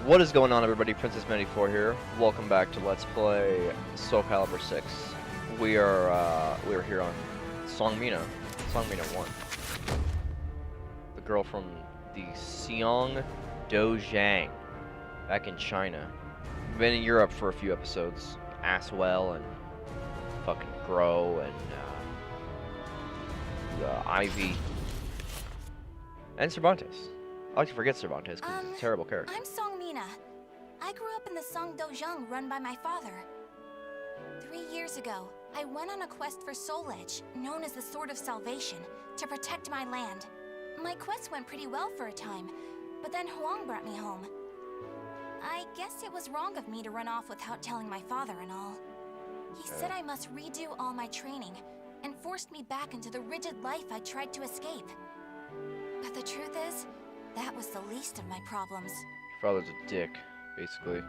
What is going on, everybody? Princess Matty 4 here. Welcome back to Let's Play Soul Calibur 6. We are here on Seong Mi-Na, Seong Mi-Na 1. The girl from the Seong Dojang, back in China. Been in Europe for a few episodes. Aswell and fucking Grow and Ivy and Cervantes. I like to forget Cervantes because he's a terrible character. I'm Seong Mi-Na. I grew up in the Seong Dojang run by my father. 3 years ago, I went on a quest for Soul Edge, known as the Sword of Salvation, to protect my land. My quest went pretty well for a time, but then Huang brought me home. I guess it was wrong of me to run off without telling my father and all. He said I must redo all my training, and forced me back into the rigid life I tried to escape. But the truth is, that was the least of my problems. Your father's a dick, basically.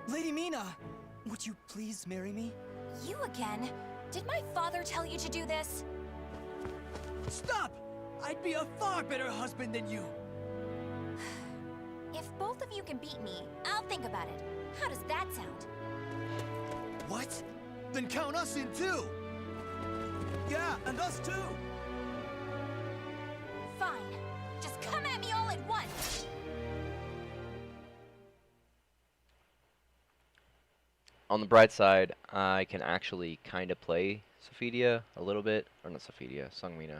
Lady Mi-Na, would you please marry me? You again? Did my father tell you to do this? Stop! I'd be a far better husband than you. If both of you can beat me, I'll think about it. How does that sound? What? Then count us in too! Yeah, and us too! Fine. Just come at me all at once! On the bright side, I can actually kind of play Sophidia a little bit. Or not Sophidia, Seong Mi-Na.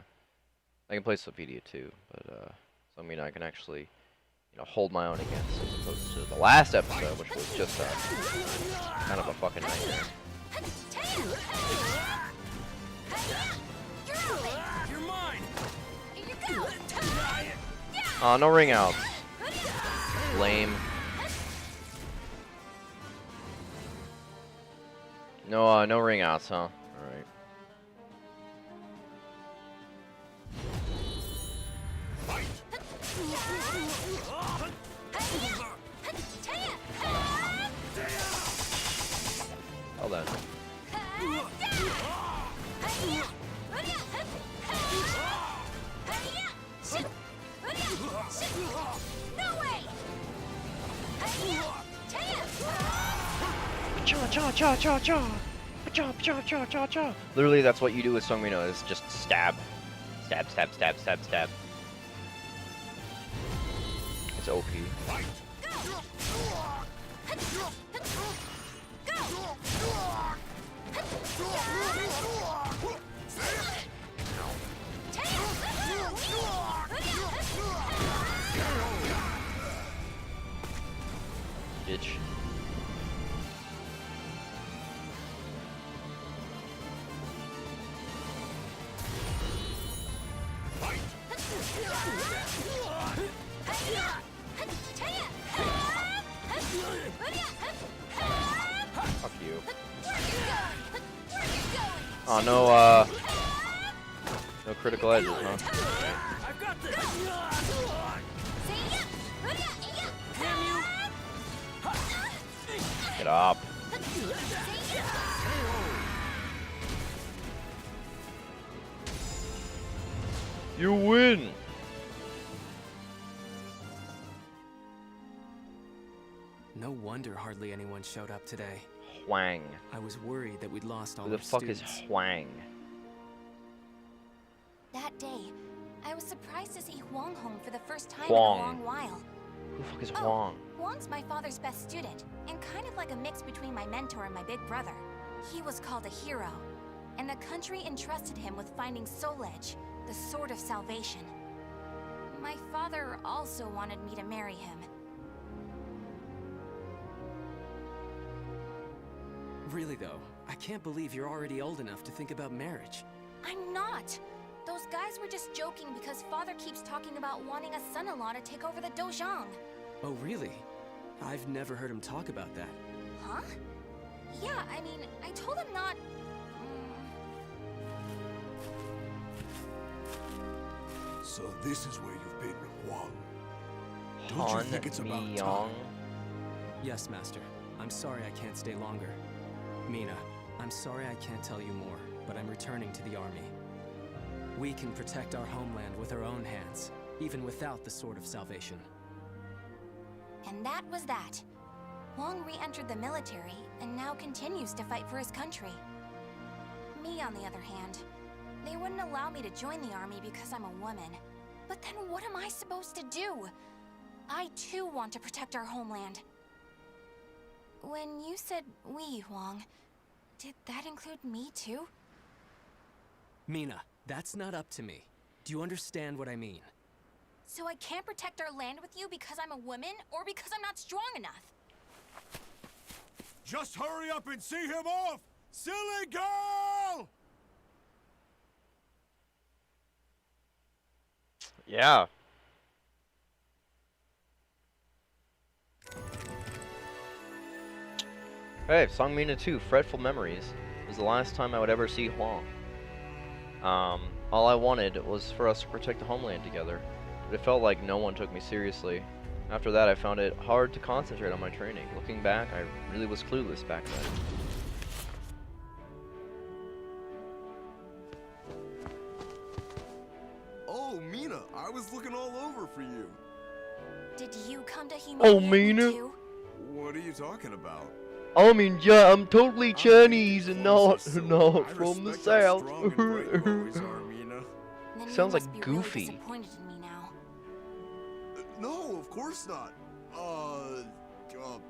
I can play Sophidia too, but Seong Mi-Na I can actually, you know, hold my own against, as opposed to the last episode, which was just kind of a fucking nightmare. You're mine! Here you go! Aw, no ring outs. Lame. No ring outs, huh? Alright. Hold on. No way! Literally, that's what you do with Seong Mi-Na, is just stab. Stab, stab, stab, stab, stab. It's OP. Bitch. Fuck you. Oh, no critical edges, huh? I've got this! Get up. You win! No wonder hardly anyone showed up today. Huang. I was worried that we'd lost all Who the our fuck students. is Huang? That day, I was surprised to see Huang home for the first time Huang. in a long while. Who the fuck is Oh, Huang? Huang's my father's best student, and kind of like a mix between my mentor and my big brother. He was called a hero, and the country entrusted him with finding Soul Edge, the Sword of Salvation. My father also wanted me to marry him. Really though, I can't believe you're already old enough to think about marriage. I'm not! Those guys were just joking because father keeps talking about wanting a son-in-law to take over the Dojang. Oh really? I've never heard him talk about that. Huh? Yeah, I mean, I told him not... So this is where you've been, Huang. Don't you think it's about Mi-Yong? time? Yes, Master. I'm sorry I can't stay longer. Mi-Na, I'm sorry I can't tell you more, but I'm returning to the army. We can protect our homeland with our own hands, even without the Sword of Salvation. And that was that. Huang re-entered the military and now continues to fight for his country. Me, on the other hand, they wouldn't allow me to join the army because I'm a woman. But then what am I supposed to do? I too want to protect our homeland. When you said we, Huang, did that include me too? Mi-Na, that's not up to me. Do you understand what I mean? So I can't protect our land with you because I'm a woman, or because I'm not strong enough? Just hurry up and see him off! Silly girl! Yeah. Hey, Seong Mi-Na 2, Fretful Memories. It was the last time I would ever see Huang. All I wanted was for us to protect the homeland together, but it felt like no one took me seriously. After that, I found it hard to concentrate on my training. Looking back, I really was clueless back then. Oh, Mi-Na, I was looking all over for you. Did you come to humiliate me Mi-Na. too? What are you talking about? I mean, yeah, I'm totally Chinese and not from the south. Then you Sounds like must be Goofy. Really disappointed in me now. No, of course not.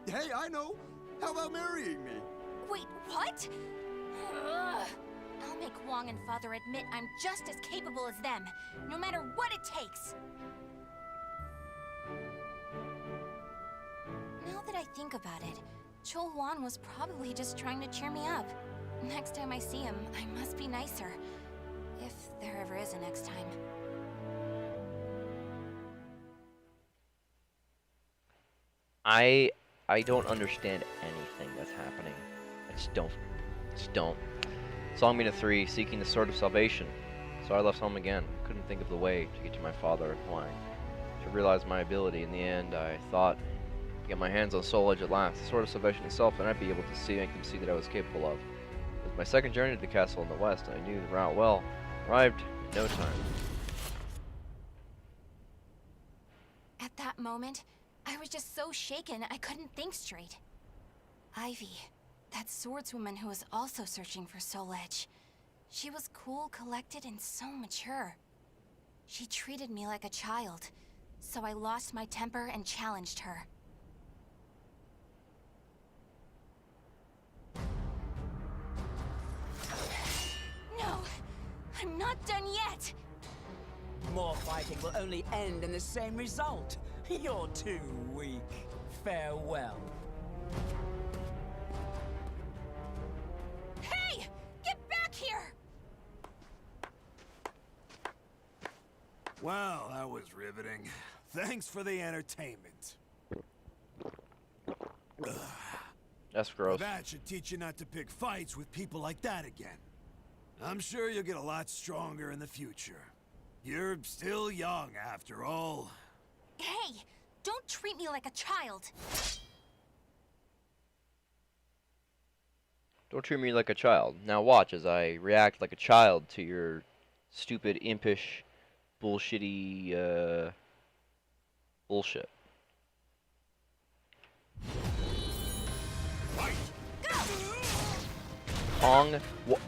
Hey, I know. How about marrying me? Wait, what? Ugh. I'll make Huang and Father admit I'm just as capable as them, no matter what it takes. Now that I think about it, Chol Huan was probably just trying to cheer me up. Next time I see him, I must be nicer. If there ever is a next time. I don't understand anything that's happening. I just don't. Seong Mi-Na 3, seeking the Sword of Salvation. So I left home again. Couldn't think of the way to get to my father, Huang. To realize my ability, in the end, I thought to get my hands on Soul Edge at last, the Sword of Salvation itself, and I'd be able to make them see that I was capable of. It was my second journey to the castle in the west, and I knew the route well. Arrived in no time. At that moment, I was just so shaken I couldn't think straight. Ivy, that swordswoman who was also searching for Soul Edge. She was cool, collected, and so mature. She treated me like a child, so I lost my temper and challenged her. No, I'm not done yet! More fighting will only end in the same result. You're too weak. Farewell. Hey! Get back here! Wow, that was riveting. Thanks for the entertainment. That's gross. That should teach you not to pick fights with people like that again. I'm sure you'll get a lot stronger in the future. You're still young, after all. Hey! Don't treat me like a child! Don't treat me like a child. Now watch as I react like a child to your stupid, impish, bullshitty, bullshit. Kong.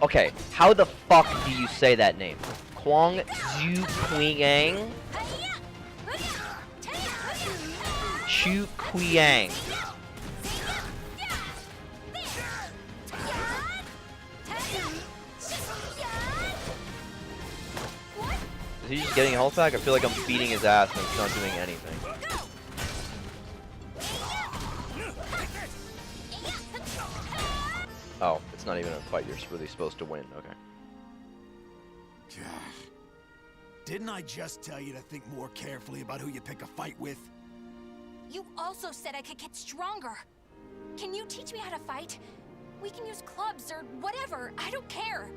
Okay, how the fuck do you say that name? Kwang Zhu Kuiyang? Chu Kuiyang. Is he just getting health back? I feel like I'm beating his ass and he's not doing anything. Oh, it's not even a fight you're really supposed to win. Okay. Didn't I just tell you to think more carefully about who you pick a fight with? You also said I could get stronger. Can you teach me how to fight? We can use clubs or whatever. I don't care.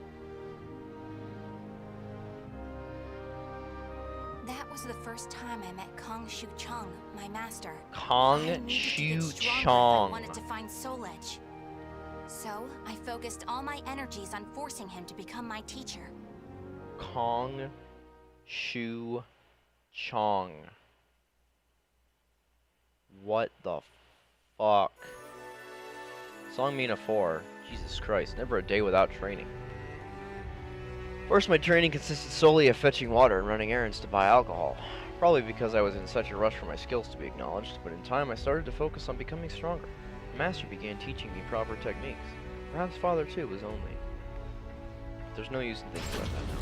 That was the first time I met Kong Shu Chang, my master. Kong Shu Chang. I wanted to find Soul Edge. So, I focused all my energies on forcing him to become my teacher. Kong Shu Chong. What the fuck? Seong Mi-Na 4. Jesus Christ, never a day without training. First, my training consisted solely of fetching water and running errands to buy alcohol. Probably because I was in such a rush for my skills to be acknowledged, but in time I started to focus on becoming stronger. The master began teaching me proper techniques. Perhaps father too was only. There's no use in thinking about that now.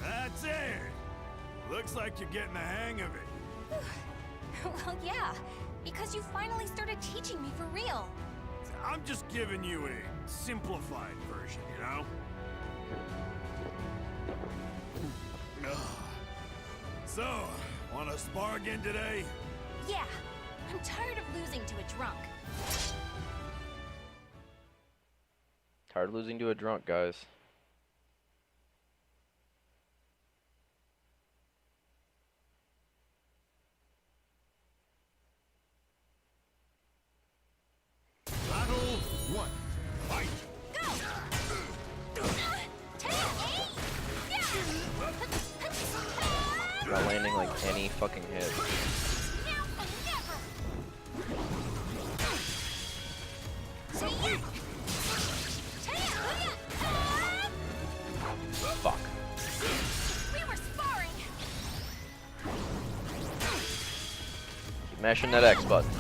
That's it! Looks like you're getting the hang of it. Well, yeah, because you finally started teaching me for real. I'm just giving you a simplified version, you know? So, wanna spar again today? Yeah, I'm tired of losing to a drunk. Tired of losing to a drunk, guys. Battle 1. Fight! Not landing like any fucking hit. Fuck. We were sparring. Keep mashing that X button.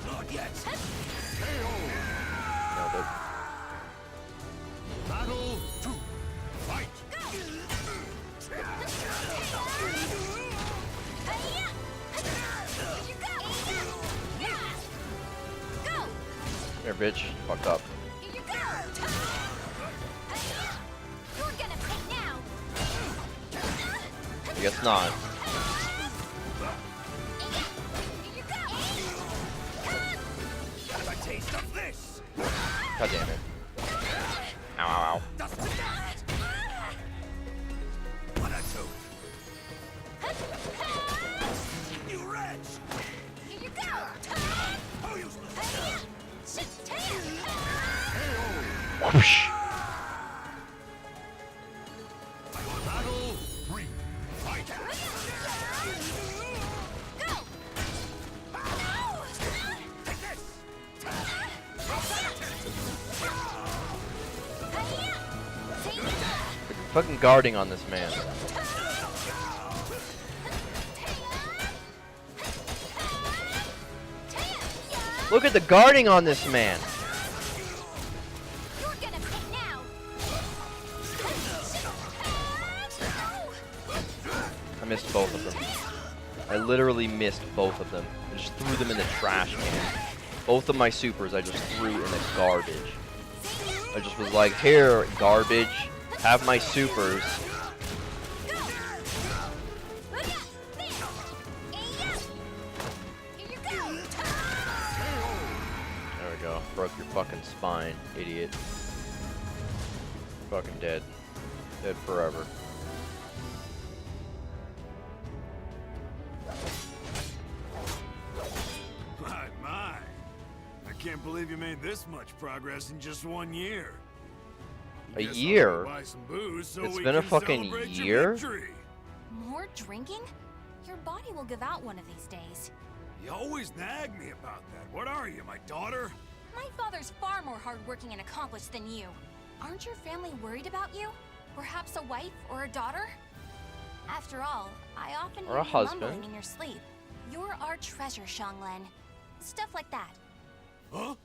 Not yet! Nailed it. Battle 2. Fight! Here, bitch. Fucked up. Here you go. You're gonna pay now. I guess not. Here you go. Have a taste of this! God damn it. Ow, ow, ow. Dust to dust! One or two. You wretch! Here you go. How useless! Whoosh. Battle 3. Fight! Take this! Fucking guarding on this man. Look at the guarding on this man. You're gonna pay now. I missed both of them. I literally missed both of them. I just threw them in the trash can. Both of my supers I just threw in the garbage. I just was like, here, garbage. Have my supers. There we go. Broke your fucking spine, idiot. Fucking dead. Dead forever. My. I can't believe you made this much progress in just 1 year. A Guess I'll year? go buy some booze so It's we been a can fucking celebrate your year? victory. More drinking? Your body will give out one of these days. You always nag me about that. What are you, my daughter? My father's far more hardworking and accomplished than you. Aren't your family worried about you? Perhaps a wife or a daughter? After all, I often Or hear a you husband. mumbling in your sleep. You're our treasure, Xianglen. Stuff like that. Huh?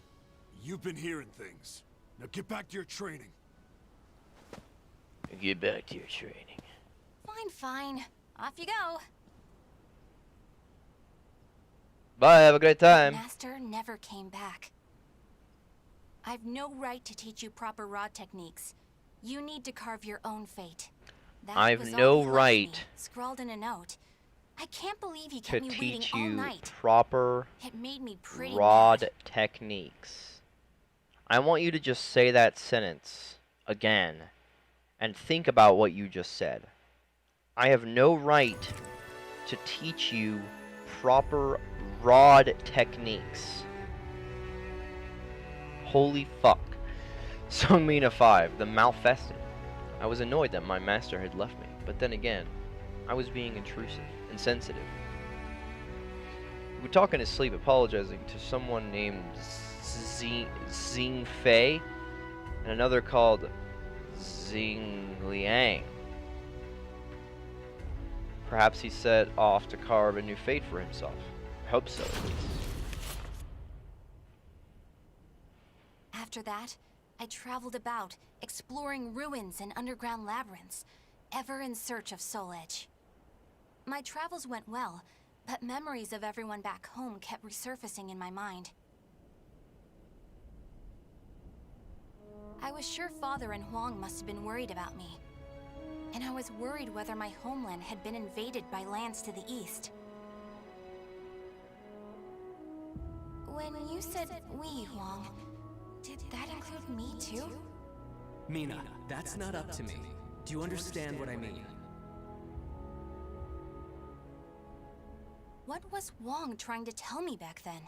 You've been hearing things. Now get back to your training. Get back to your training. Fine, fine. Off you go. Bye, have a great time. Master never came back. I've no right to teach you proper rod techniques. You need to carve your own fate. That I've was all no he left me, right. scrawled in a note. I can't believe he to kept me waiting teach all you night. proper It made me pretty rod mad. techniques. I want you to just say that sentence again and think about what you just said. I have no right to teach you proper rod techniques. Holy fuck. Seong Mi-Na 5, the Malfested. I was annoyed that my master had left me, but then again, I was being intrusive, insensitive. We would talk in his sleep, apologizing to someone named Xing Fei, and another called Xing Liang. Perhaps he set off to carve a new fate for himself. I hope so, at least. After that, I traveled about, exploring ruins and underground labyrinths, ever in search of Soul Edge. My travels went well, but memories of everyone back home kept resurfacing in my mind. I was sure Father and Huang must have been worried about me. And I was worried whether my homeland had been invaded by lands to the east. When you said we, Huang, did that include me too? Mi-Na, that's not up to me. Do you understand what I mean? What was Huang trying to tell me back then?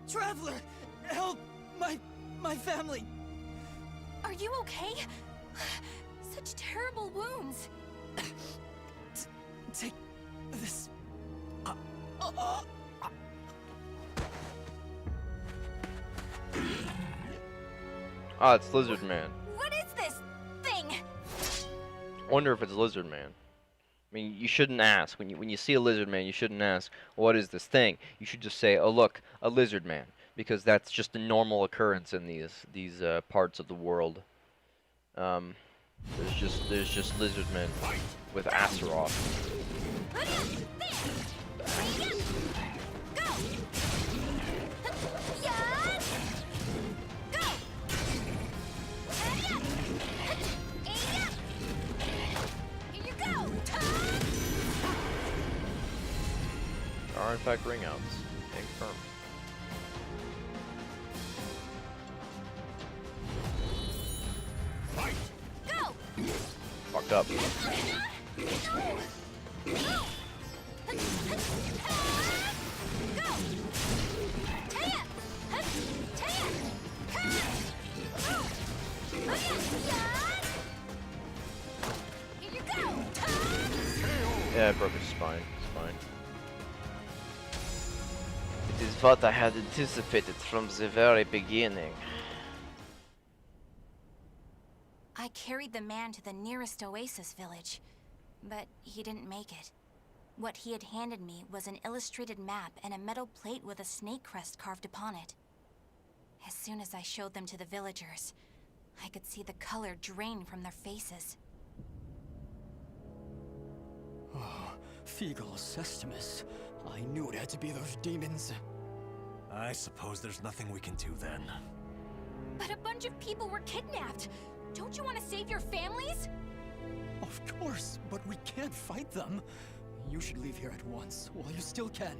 Traveler, help my family. Are you okay? Such terrible wounds. Take this. Ah, it's Lizard Man. What is this thing? Wonder if it's Lizard Man. I mean, you shouldn't ask. When you see a Lizard Man, you shouldn't ask, what is this thing? You should just say, oh look, a Lizard Man. Because that's just a normal occurrence in these parts of the world. There's just Lizard Men with Azeroth. There are in fact ring outs. Confirmed. Fucked up. Yeah, I broke his spine. It's fine. It is what I had anticipated from the very beginning. I carried the man to the nearest oasis village, but he didn't make it. What he had handed me was an illustrated map and a metal plate with a snake crest carved upon it. As soon as I showed them to the villagers, I could see the color drain from their faces. Oh, Feegle Sestimus. I knew it had to be those demons. I suppose there's nothing we can do then. But a bunch of people were kidnapped! Don't you want to save your families? Of course, but we can't fight them. You should leave here at once, while you still can.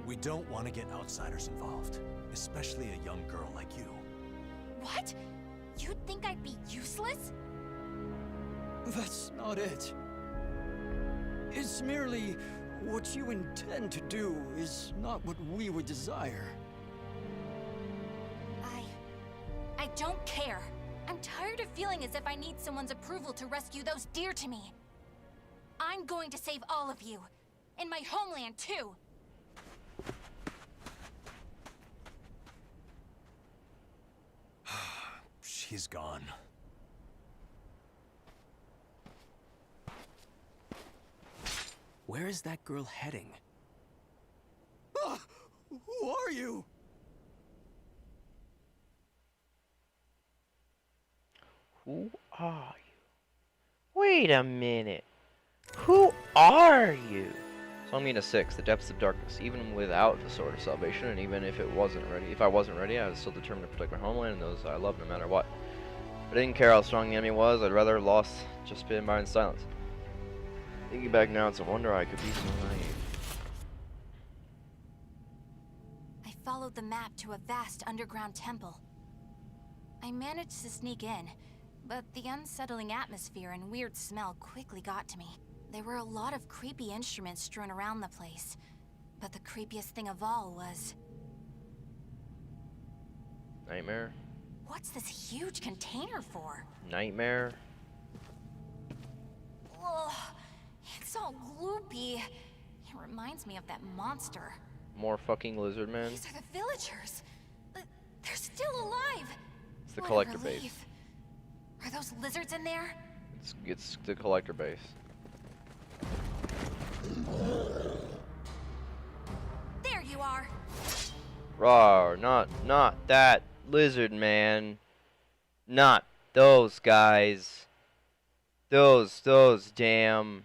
We don't want to get outsiders involved, especially a young girl like you. What? You'd think I'd be useless? That's not it. It's merely what you intend to do is not what we would desire. I don't care. I'm tired of feeling as if I need someone's approval to rescue those dear to me. I'm going to save all of you. And my homeland, too. She's gone. Where is that girl heading? Who are you? Who are you? Wait a minute. Who are you? Seong Mi-Na 6, the depths of darkness. Even without the sword of salvation, and even if I wasn't ready, I was still determined to protect my homeland and those I love no matter what. I didn't care how strong the enemy was. I'd rather have lost just been by in silence. Thinking back now, it's a wonder I could be so naive. I followed the map to a vast underground temple. I managed to sneak in, but the unsettling atmosphere and weird smell quickly got to me. There were a lot of creepy instruments strewn around the place, but the creepiest thing of all was... Nightmare? What's this huge container for? Nightmare? Ugh, it's all gloopy. It reminds me of that monster. More fucking lizard man? These are the villagers. They're still alive. It's the What a collector base. relief. Are those lizards in there? It's the collector base. There you are. Rawr, not that lizard man. Not those guys. Those damn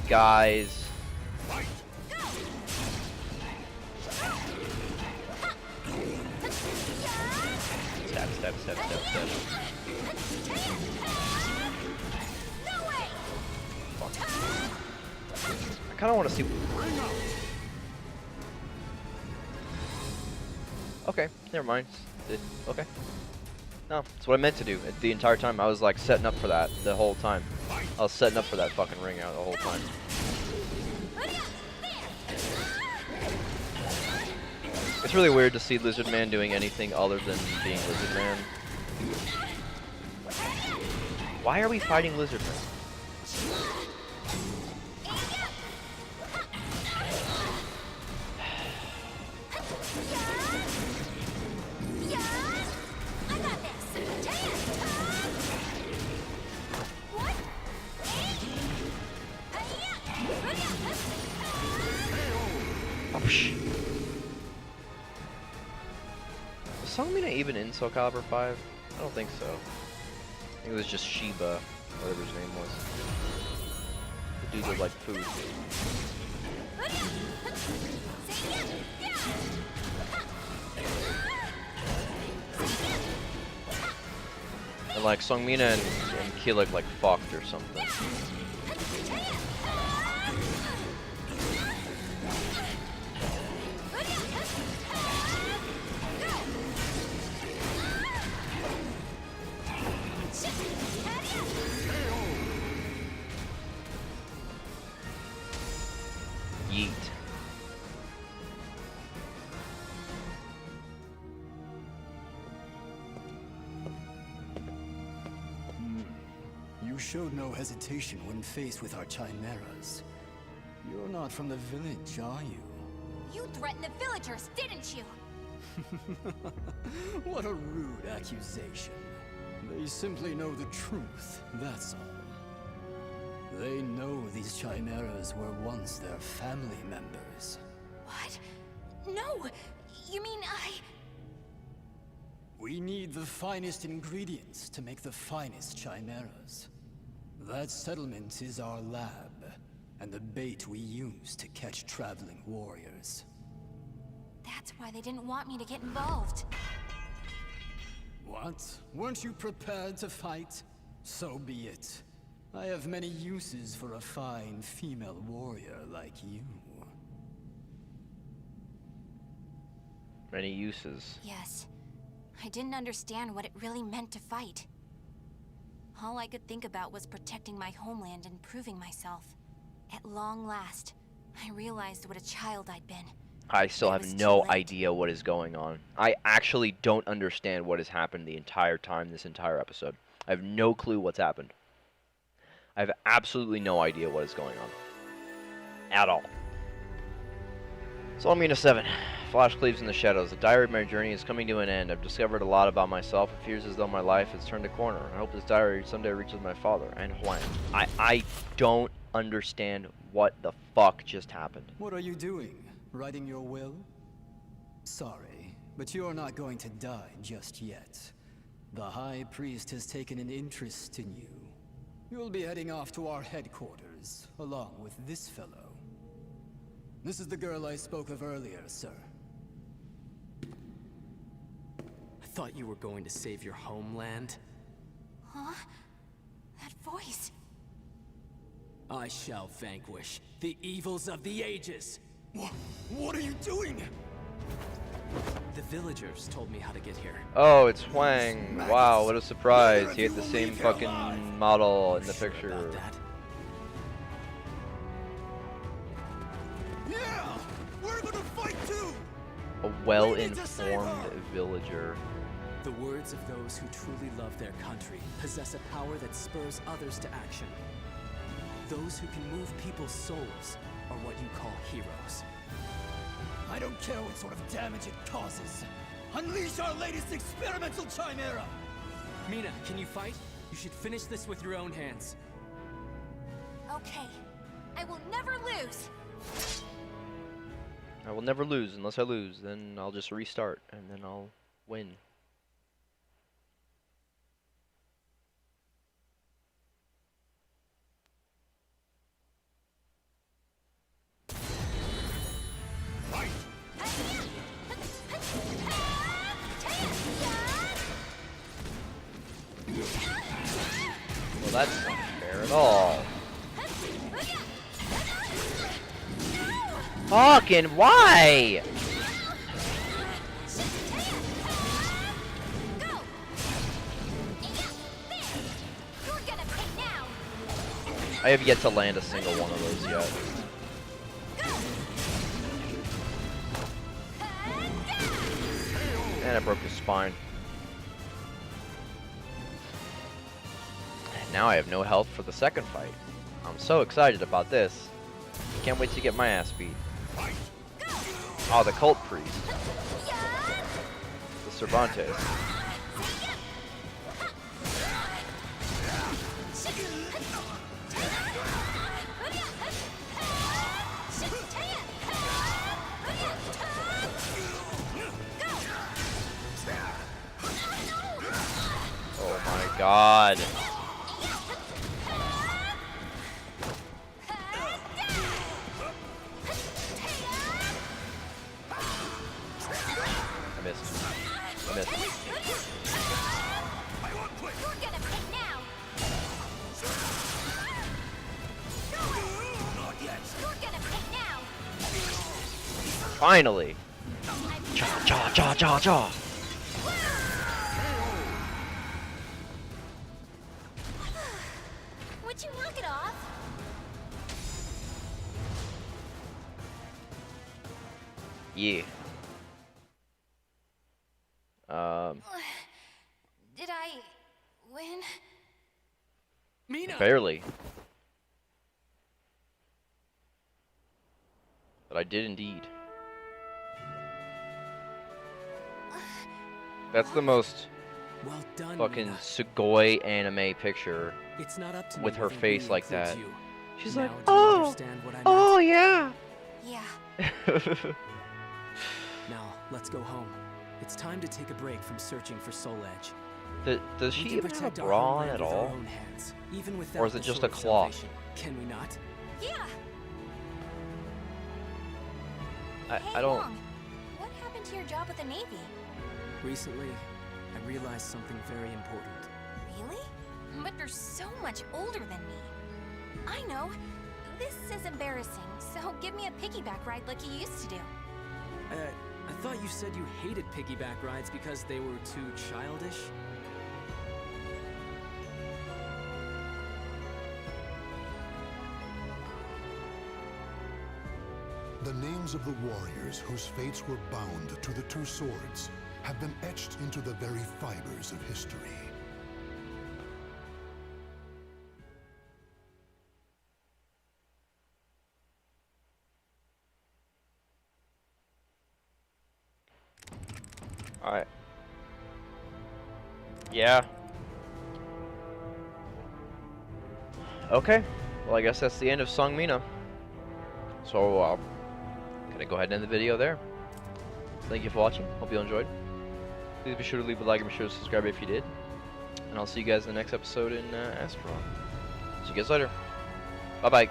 guys. Step. No way. I kind of want to see. Okay, never mind. Okay. No, that's what I meant to do. The entire time I was like setting up for that the whole time. I was setting up for that fucking ring out the whole time. It's really weird to see Lizard Man doing anything other than being Lizard Man. Why are we fighting Lizard Man? Oh, shh. Was Seong Mi-Na even in Soul Calibur 5? I don't think so. I think it was just Shiba, whatever his name was. The dude with like food. And like Seong Mi-Na and Kilik like fucked or something. Yeet. You showed no hesitation when faced with our chimeras. You're not from the village, are you? You threatened the villagers, didn't you? What a rude accusation. They simply know the truth, that's all. They know these chimeras were once their family members. What? No! You mean We need the finest ingredients to make the finest chimeras. That settlement is our lab, and the bait we use to catch traveling warriors. That's why they didn't want me to get involved. What? Weren't you prepared to fight? So be it. I have many uses for a fine female warrior like you. Many uses. Yes. I didn't understand what it really meant to fight. All I could think about was protecting my homeland and proving myself. At long last, I realized what a child I'd been. I still It have was no too late. idea what is going on. I actually don't understand what has happened the entire time, this entire episode. I have no clue what's happened. I have absolutely no idea what is going on. At all. Seong Mi-Na 7. Flash cleaves in the shadows. The diary of my journey is coming to an end. I've discovered a lot about myself. It feels as though my life has turned a corner. I hope this diary someday reaches my father and Huang. I don't understand what the fuck just happened. What are you doing? Writing your will? Sorry, but you're not going to die just yet. The High Priest has taken an interest in you. You'll be heading off to our headquarters, along with this fellow. This is the girl I spoke of earlier, sir. thought you were going to save your homeland. Huh? That voice. I shall vanquish the evils of the ages. What are you doing? The villagers told me how to get here. Oh, it's Huang. Wow, what a surprise. He had the same fucking model in the Sure picture. about that? Yeah! We're gonna fight too! A well-informed villager. The words of those who truly love their country possess a power that spurs others to action. Those who can move people's souls are what you call heroes. I don't care what sort of damage it causes. Unleash our latest experimental chimera! Mi-Na, can you fight? You should finish this with your own hands. Okay. I will never lose. I will never lose unless I lose. Then I'll just restart and then I'll win. Well, that's not fair at all. Fucking why? I have yet to land a single one of those yet. And I broke his spine. And now I have no health for the second fight. I'm so excited about this. Can't wait to get my ass beat. Oh, the cult priest. The Cervantes. Oh my god. I missed. I missed. Finally. Cha cha cha cha cha. Would you knock it off? Yeah. Did I win? Mi-Na! Barely. But I did indeed. That's the most Well done, fucking Mi-Na. Sugoi anime picture. It's not up to me with her whether face we like include that. you. She's Now, like, do you oh, understand what I oh meant? yeah. Yeah. Now, let's go home. It's time to take a break from searching for Soul Edge. Does We she can even have a protect our bra on homeland at with our all? own hands, even without Or is it the just Sword a of cloth? Salvation. Can we not? Yeah. I Hey, don't. Wong, what happened to your job with the Navy? Recently, I realized something very important. Really? But you're so much older than me. I know. This is embarrassing, so give me a piggyback ride like you used to do. I thought you said you hated piggyback rides because they were too childish? The names of the warriors whose fates were bound to the two swords have been etched into the very fibers of history. Alright. Yeah. Okay. Well, I guess that's the end of Seong Mi-Na. So, gonna go ahead and end the video there. Thank you for watching. Hope you enjoyed. Please be sure to leave a like and be sure to subscribe if you did. And I'll see you guys in the next episode in Asteron. See you guys later. Bye-bye.